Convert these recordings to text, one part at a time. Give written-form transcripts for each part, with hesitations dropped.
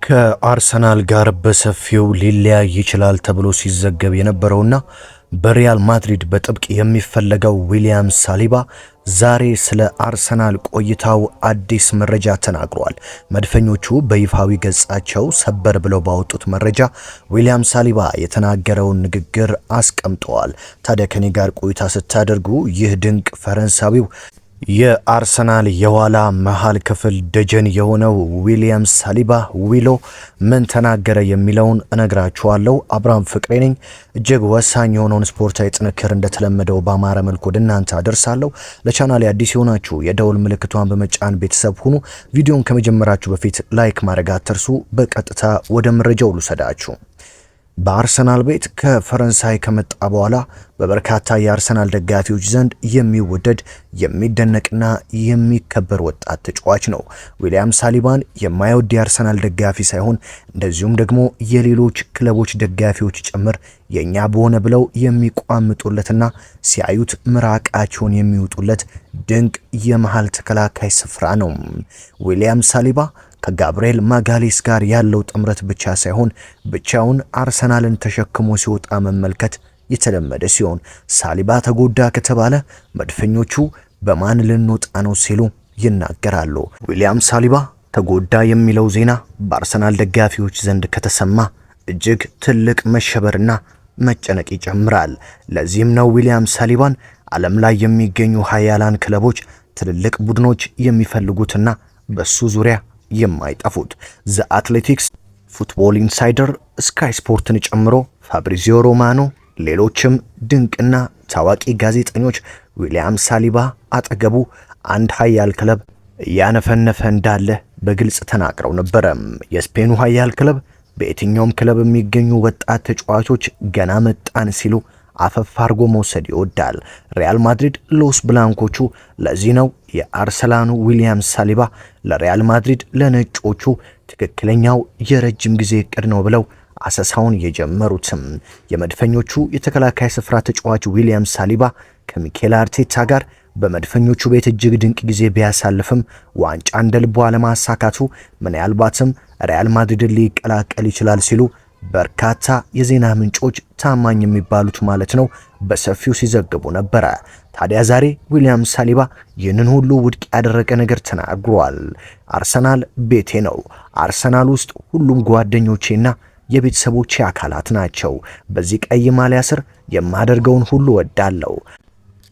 ከአርሰናል ጋር በሰፊው ሊለያይ ይችላል ተብሎ ሲዘገብ የነበረውና በሪያል ማድሪድ በጥብቅ የሚፈለገው ዊሊያም ሳሊባ ዛሬ ስለ አርሰናል ቆይታው አዲስ መረጃ ተናግሯል። መድፈኞቹ በይፋዊ ገጻቸው ሰበር ብለው ባወጡት መረጃ ዊሊያም ሳሊባ የተናገረውን ንግግር አስቀምጠዋል። ታዲያ ከኔ ጋር ቆይታ ስታደርጉ ይህ ድንቅ ፈረንሳዊው የአርሰናል የኋላ መሃል ክፍል ደጀን የሆነው ዊሊያም ሳሊባ ዊሎ ምን ተናገረ የሚለውን እነግራችኋለሁ። አብርሃም ፍቅሬ ነኝ። እጅግ ወሳኝ የሆነውን ስፖርታዊ ጥንክር እንደተለመደው በአማረ መልኩ ወደ እናንተ አደርሳለሁ። ለቻናሌ አዲስ የሆናችሁ የደውል ምልክቷን በመጫን ቤተሰብ ሁኑ። ቪዲዮን ከመጀመራችሁ በፊት ላይክ ማድረግ አትርሱ። በቀጥታ ወደ መረጃው ልውሰዳችሁ። በአርሰናል ቤት ከፈረንሳይ ከመጣ በኋላ በበርካታ የአርሰናል ደጋፊዎች ዘንድ የሚወደድ የሚደነቅና የሚከበር ወጣት ተጫዋች ነው። ዊሊያም ሳሊባን የማይወድ የአርሰናል ደጋፊ ሳይሆን እንደዚሁም ደግሞ የሌሎች ክለቦች ደጋፊዎች ጭምር የኛ በሆነ ብለው የሚቋምጡለትና ሲያዩት ምራቃቸውን የሚውጡለት ድንቅ የመሃል ተከላካይ ስፍራ ነው። ዊሊያም ሳሊባ ከጋብርኤል ማጋሌስ ጋር ያለው ጥምረት ብቻ ሳይሆን ብቻውን አርሰናልን ተሸክሞ ሲወጣ መመልከት የተለመደ ሲሆን ሳሊባ ተጎዳ ከተባለ መድፈኞቹ በማን ልንወጣ ነው ሲሉ ይናገራሉ። ዊሊያም ሳሊባ ተጎዳ የሚለው ዜና በአርሰናል ደጋፊዎች ዘንድ ከተሰማ እጅግ ትልቅ መሸበርና መጨነቅ ይጨምራል። ለዚህም ነው ዊሊያም ሳሊባን ዓለም ላይ የሚገኙ ሀያላን ክለቦች፣ ትልልቅ ቡድኖች የሚፈልጉትና በሱ ዙሪያ የማይጠፉት። ዘ አትሌቲክስ፣ ፉትቦል ኢንሳይደር፣ ስካይ ስፖርትን ጨምሮ ፋብሪዚዮ ሮማኖ፣ ሌሎችም ድንቅና ታዋቂ ጋዜጠኞች ዊሊያም ሳሊባ አጠገቡ አንድ ሀያል ክለብ እያነፈነፈ እንዳለ በግልጽ ተናግረው ነበረ። የስፔኑ ሀያል ክለብ በየትኛውም ክለብ የሚገኙ ወጣት ተጫዋቾች ገና መጣን ሲሉ አፈፍ አርጎ መውሰድ ይወዳል። ሪያል ማድሪድ ሎስ ብላንኮቹ ለዚህ ነው የአርሰናሉ ዊሊያም ሳሊባ ለሪያል ማድሪድ ለነጮቹ ትክክለኛው የረጅም ጊዜ እቅድ ነው ብለው አሰሳውን የጀመሩትም። የመድፈኞቹ የተከላካይ ስፍራ ተጫዋች ዊሊያም ሳሊባ ከሚኬል አርቴታ ጋር በመድፈኞቹ ቤት እጅግ ድንቅ ጊዜ ቢያሳልፍም ዋንጫ እንደልቦ አለማሳካቱ ምናልባትም ሪያል ማድሪድን ሊቀላቀል ይችላል ሲሉ በርካታ የዜና ምንጮች ታማኝ የሚባሉት ማለት ነው በሰፊው ሲዘግቡ ነበረ። ታዲያ ዛሬ ዊሊያም ሳሊባ ይህንን ሁሉ ውድቅ ያደረገ ነገር ተናግሯል። አርሰናል ቤቴ ነው። አርሰናል ውስጥ ሁሉም ጓደኞቼና የቤተሰቦቼ አካላት ናቸው። በዚህ ቀይ ማሊያ ስር የማደርገውን ሁሉ ወዳለው።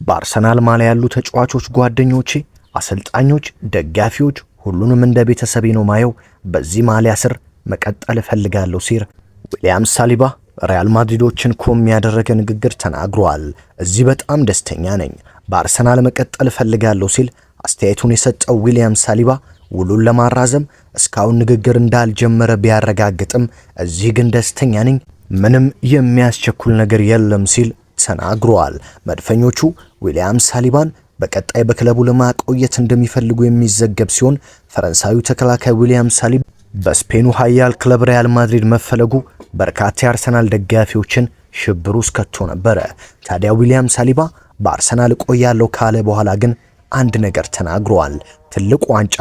በአርሰናል ማሊያ ያሉ ተጫዋቾች ጓደኞቼ፣ አሰልጣኞች፣ ደጋፊዎች ሁሉንም እንደ ቤተሰቤ ነው ማየው። በዚህ ማሊያ ስር መቀጠል እፈልጋለሁ ሲል ዊሊያም ሳሊባ ሪያል ማድሪዶችን ኮም ያደረገ ንግግር ተናግሯል። እዚህ በጣም ደስተኛ ነኝ፣ በአርሰናል መቀጠል እፈልጋለሁ ሲል አስተያየቱን የሰጠው ዊሊያም ሳሊባ ውሉን ለማራዘም እስካሁን ንግግር እንዳልጀመረ ቢያረጋግጥም እዚህ ግን ደስተኛ ነኝ፣ ምንም የሚያስቸኩል ነገር የለም ሲል ተናግሯል። መድፈኞቹ ዊሊያም ሳሊባን በቀጣይ በክለቡ ለማቆየት እንደሚፈልጉ የሚዘገብ ሲሆን ፈረንሳዊው ተከላካይ ዊሊያም ሳሊባ በስፔኑ ሀያል ክለብ ሪያል ማድሪድ መፈለጉ በርካታ የአርሰናል ደጋፊዎችን ሽብር ውስጥ ከቶ ነበረ። ታዲያ ዊሊያም ሳሊባ በአርሰናል እቆያለሁ ካለ በኋላ ግን አንድ ነገር ተናግሯል። ትልቅ ዋንጫ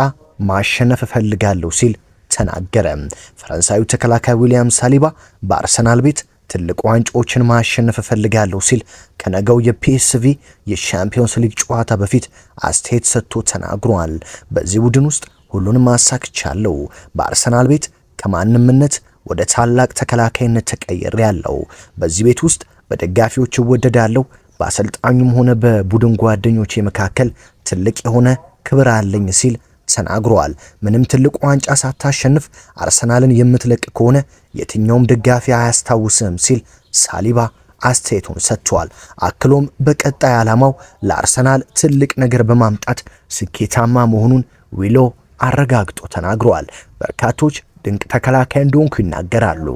ማሸነፍ እፈልጋለሁ ሲል ተናገረ። ፈረንሳዊው ተከላካይ ዊሊያም ሳሊባ በአርሰናል ቤት ትልቅ ዋንጫዎችን ማሸነፍ እፈልጋለሁ ሲል ከነገው የፒኤስቪ የሻምፒዮንስ ሊግ ጨዋታ በፊት አስተያየት ሰጥቶ ተናግሯል። በዚህ ቡድን ውስጥ ሁሉንም ማሳክቻለሁ። በአርሰናል ቤት ከማንምነት ወደ ታላቅ ተከላካይነት ተቀይሬያለሁ። በዚህ ቤት ውስጥ በደጋፊዎች እወደዳለሁ። በአሰልጣኙም ሆነ በቡድን ጓደኞቼ መካከል ትልቅ የሆነ ክብር አለኝ ሲል ተናግሯል። ምንም ትልቅ ዋንጫ ሳታሸንፍ አርሰናልን የምትለቅ ከሆነ የትኛውም ደጋፊ አያስታውስም ሲል ሳሊባ አስተያየቱን ሰጥቷል። አክሎም በቀጣይ ዓላማው ለአርሰናል ትልቅ ነገር በማምጣት ስኬታማ መሆኑን ዊሎ አረጋግጦ ተናግሯል። በርካቶች ድንቅ ተከላካይ እንደሆንኩ ይናገራሉ።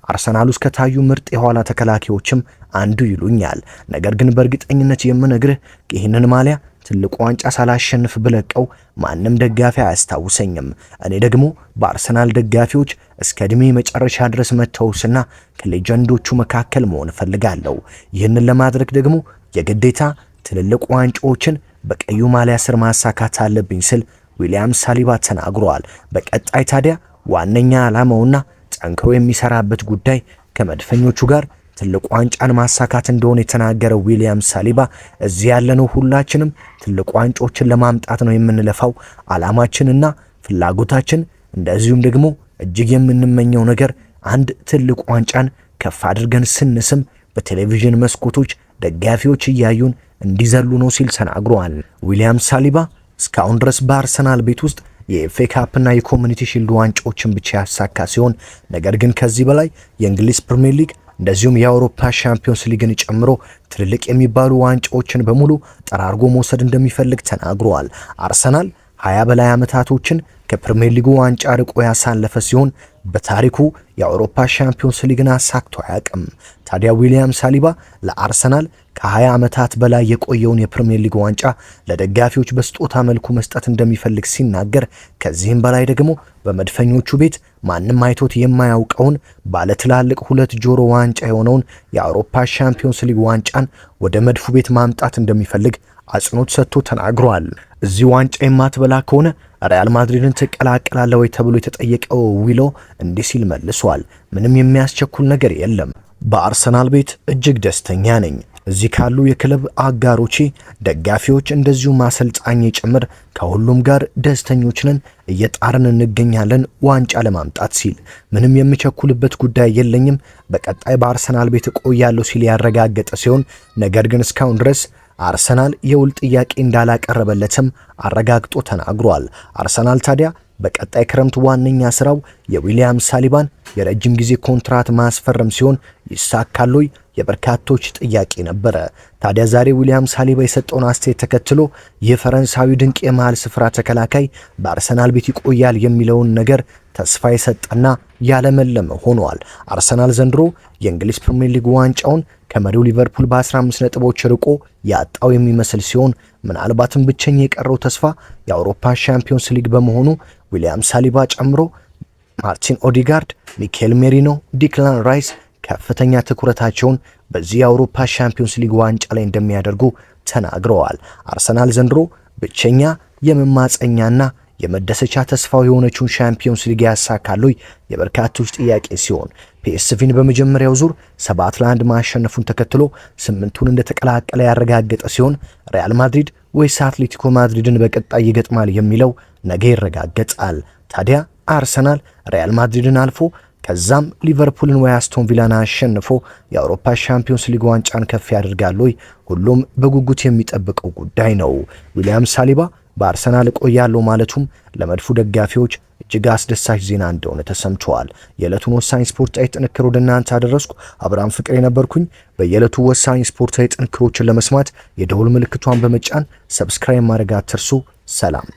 አርሰናል ውስጥ ከታዩ ምርጥ የኋላ ተከላካዮችም አንዱ ይሉኛል። ነገር ግን በእርግጠኝነት የምነግርህ ይህንን ማሊያ ትልቁ ዋንጫ ሳላሸንፍ ብለቀው ማንም ደጋፊ አያስታውሰኝም። እኔ ደግሞ በአርሰናል ደጋፊዎች እስከ ዕድሜ መጨረሻ ድረስ መተውስና ከሌጀንዶቹ መካከል መሆን እፈልጋለሁ። ይህንን ለማድረግ ደግሞ የግዴታ ትልልቅ ዋንጫዎችን በቀዩ ማሊያ ስር ማሳካት አለብኝ ስል ዊሊያም ሳሊባ ተናግሯል። በቀጣይ ታዲያ ዋነኛ ዓላማውና ጠንክሮ የሚሰራበት ጉዳይ ከመድፈኞቹ ጋር ትልቅ ዋንጫን ማሳካት እንደሆነ የተናገረው ዊሊያም ሳሊባ እዚህ ያለነው ሁላችንም ትልቅ ዋንጫዎችን ለማምጣት ነው የምንለፋው። ዓላማችንና ፍላጎታችን እንደዚሁም ደግሞ እጅግ የምንመኘው ነገር አንድ ትልቅ ዋንጫን ከፍ አድርገን ስንስም በቴሌቪዥን መስኮቶች ደጋፊዎች እያዩን እንዲዘሉ ነው ሲል ተናግሯል። ዊሊያም ሳሊባ እስካሁን ድረስ በአርሰናል ቤት ውስጥ የኤፍኤ ካፕና የኮሚኒቲ ሺልድ ዋንጫዎችን ብቻ ያሳካ ሲሆን ነገር ግን ከዚህ በላይ የእንግሊዝ ፕሪሚየር ሊግ እንደዚሁም የአውሮፓ ሻምፒዮንስ ሊግን ጨምሮ ትልልቅ የሚባሉ ዋንጫዎችን በሙሉ ጠራርጎ መውሰድ እንደሚፈልግ ተናግሯል። አርሰናል 20 በላይ ዓመታቶችን ከፕሪሚየር ሊጉ ዋንጫ ርቆ ያሳለፈ ሲሆን በታሪኩ የአውሮፓ ሻምፒዮንስ ሊግን አሳክቶ አያውቅም። ታዲያ ዊሊያም ሳሊባ ለአርሰናል ከ20 ዓመታት በላይ የቆየውን የፕሪሚየር ሊግ ዋንጫ ለደጋፊዎች በስጦታ መልኩ መስጠት እንደሚፈልግ ሲናገር ከዚህም በላይ ደግሞ በመድፈኞቹ ቤት ማንም አይቶት የማያውቀውን ባለ ትላልቅ 2 ጆሮ ዋንጫ የሆነውን የአውሮፓ ሻምፒዮንስ ሊግ ዋንጫን ወደ መድፉ ቤት ማምጣት እንደሚፈልግ አጽንኦት ሰጥቶ ተናግሯል። እዚህ ዋንጫ የማትበላ ከሆነ ሪያል ማድሪድን ትቀላቀላለህ ወይ ተብሎ የተጠየቀው ዊሎ እንዲህ ሲል መልሷል። ምንም የሚያስቸኩል ነገር የለም። በአርሰናል ቤት እጅግ ደስተኛ ነኝ። እዚህ ካሉ የክለብ አጋሮቼ፣ ደጋፊዎች እንደዚሁም አሰልጣኝ ጭምር ከሁሉም ጋር ደስተኞች ነን፣ እየጣርን እንገኛለን ዋንጫ ለማምጣት ሲል ምንም የሚቸኩልበት ጉዳይ የለኝም፣ በቀጣይ በአርሰናል ቤት እቆያለሁ ሲል ያረጋገጠ ሲሆን ነገር ግን እስካሁን ድረስ አርሰናል የውል ጥያቄ እንዳላቀረበለትም አረጋግጦ ተናግሯል። አርሰናል ታዲያ በቀጣይ ክረምት ዋነኛ ስራው የዊሊያም ሳሊባን የረጅም ጊዜ ኮንትራት ማስፈረም ሲሆን ይሳካል ወይ የበርካቶች ጥያቄ ነበረ። ታዲያ ዛሬ ዊሊያም ሳሊባ የሰጠውን አስተያየት ተከትሎ የፈረንሳዊ ድንቅ የመሃል ስፍራ ተከላካይ በአርሰናል ቤት ይቆያል የሚለውን ነገር ተስፋ የሰጠና ያለመለመ ሆኗል። አርሰናል ዘንድሮ የእንግሊዝ ፕሪሚየር ሊግ ዋንጫውን ከመሪው ሊቨርፑል በ15 ነጥቦች ርቆ ያጣው የሚመስል ሲሆን ምናልባትም ብቸኛ የቀረው ተስፋ የአውሮፓ ሻምፒዮንስ ሊግ በመሆኑ ዊሊያም ሳሊባ ጨምሮ ማርቲን ኦዲጋርድ፣ ሚኬል ሜሪኖ፣ ዲክላን ራይስ ከፍተኛ ትኩረታቸውን በዚህ የአውሮፓ ሻምፒዮንስ ሊግ ዋንጫ ላይ እንደሚያደርጉ ተናግረዋል። አርሰናል ዘንድሮ ብቸኛ የመማፀኛና የመደሰቻ ተስፋው የሆነችውን ሻምፒዮንስ ሊግ ያሳካሉ የበርካቶች ጥያቄ ሲሆን ፒኤስቪን በመጀመሪያው ዙር 7-1 ማሸነፉን ተከትሎ 8ቱን እንደተቀላቀለ ያረጋገጠ ሲሆን ሪያል ማድሪድ ወይስ አትሌቲኮ ማድሪድን በቀጣይ ይገጥማል የሚለው ነገ ይረጋገጣል። ታዲያ አርሰናል ሪያል ማድሪድን አልፎ ከዛም ሊቨርፑልን ወይ አስቶን ቪላን አሸንፎ የአውሮፓ ሻምፒዮንስ ሊግ ዋንጫን ከፍ ያደርጋሉ? ሁሉም በጉጉት የሚጠብቀው ጉዳይ ነው። ዊሊያም ሳሊባ በአርሰናል ቆያለው ማለቱም ለመድፉ ደጋፊዎች እጅግ አስደሳች ዜና እንደሆነ ተሰምቷል። የዕለቱን ወሳኝ ስፖርታዊ ጥንክር ወደ እናንተ አደረስኩ። አብርሃም ፍቅሬ ነበርኩኝ። በየዕለቱ ወሳኝ ስፖርታዊ ጥንክሮችን ለመስማት የደውል ምልክቷን በመጫን ሰብስክራይብ ማድረግ አትርሱ። ሰላም።